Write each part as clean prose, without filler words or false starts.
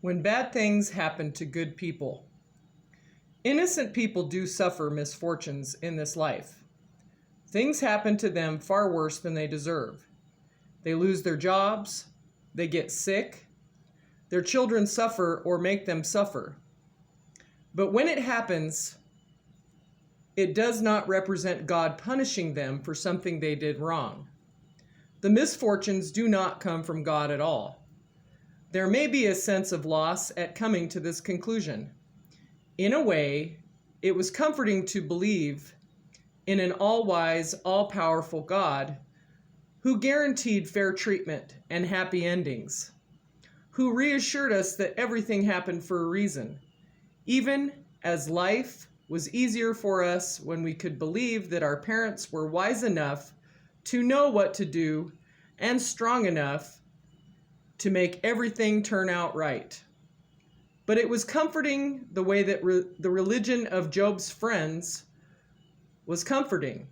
When bad things happen to good people. Innocent people do suffer misfortunes in this life. Things happen to them far worse than they deserve. They lose their jobs, they get sick, their children suffer or make them suffer. But when it happens, it does not represent God punishing them for something they did wrong. The misfortunes do not come from God at all. There may be a sense of loss at coming to this conclusion. In a way, it was comforting to believe in an all-wise, all-powerful God who guaranteed fair treatment and happy endings, who reassured us that everything happened for a reason, even as life was easier for us when we could believe that our parents were wise enough to know what to do and strong enough to make everything turn out right. But it was comforting the way that the religion of Job's friends was comforting.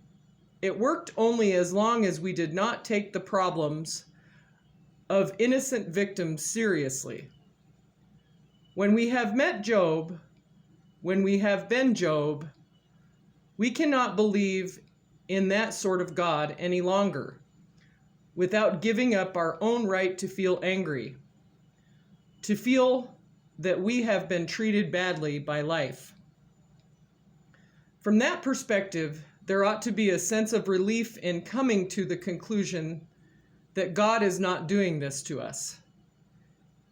It worked only as long as we did not take the problems of innocent victims seriously. When we have met Job, when we have been Job, we cannot believe in that sort of God any longer without giving up our own right to feel angry, to feel that we have been treated badly by life. From that perspective, there ought to be a sense of relief in coming to the conclusion that God is not doing this to us.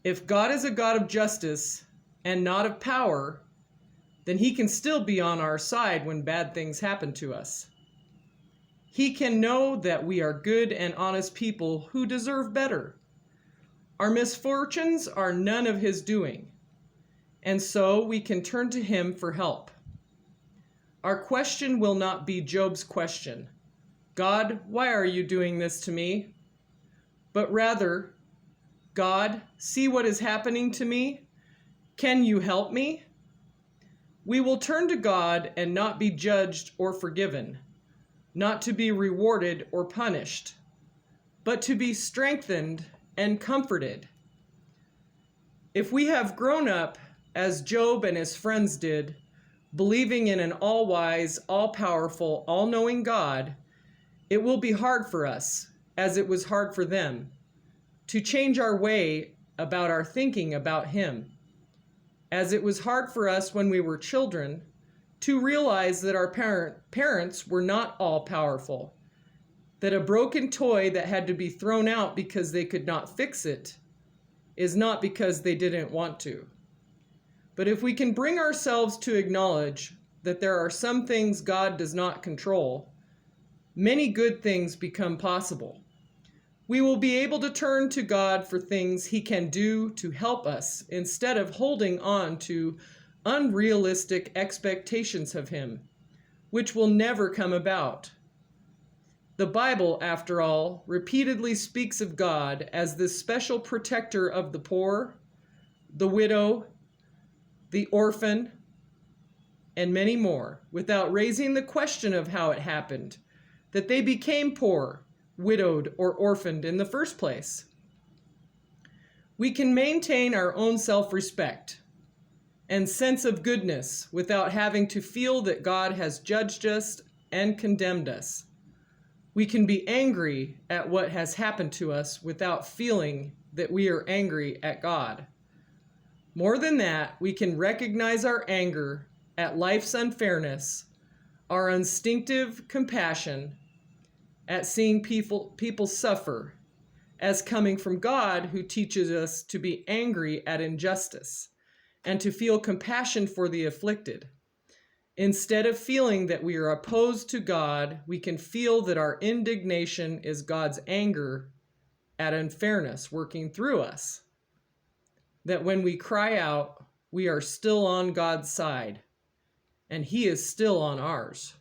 If God is a God of justice and not of power, then he can still be on our side when bad things happen to us. He can know that we are good and honest people who deserve better. Our misfortunes are none of his doing, and so we can turn to him for help. Our question will not be Job's question, God, why are you doing this to me? But rather, God, see what is happening to me? Can you help me? We will turn to God and not be judged or forgiven, not to be rewarded or punished, but to be strengthened and comforted. If we have grown up, as Job and his friends did, believing in an all-wise, all-powerful, all-knowing God, it will be hard for us, as it was hard for them, to change our way about our thinking about him, as it was hard for us when we were children to realize that our parents were not all-powerful, that a broken toy that had to be thrown out because they could not fix it is not because they didn't want to. But if we can bring ourselves to acknowledge that there are some things God does not control, many good things become possible. We will be able to turn to God for things he can do to help us instead of holding on to unrealistic expectations of him, which will never come about. The Bible, after all, repeatedly speaks of God as the special protector of the poor, the widow, the orphan, and many more, without raising the question of how it happened that they became poor, widowed, or orphaned in the first place. We can maintain our own self-respect and sense of goodness without having to feel that God has judged us and condemned us. We can be angry at what has happened to us without feeling that we are angry at God. More than that, we can recognize our anger at life's unfairness, our instinctive compassion at seeing people suffer, as coming from God, who teaches us to be angry at injustice and to feel compassion for the afflicted. Instead of feeling that we are opposed to God, we can feel that our indignation is God's anger at unfairness working through us. That when we cry out, we are still on God's side, and he is still on ours.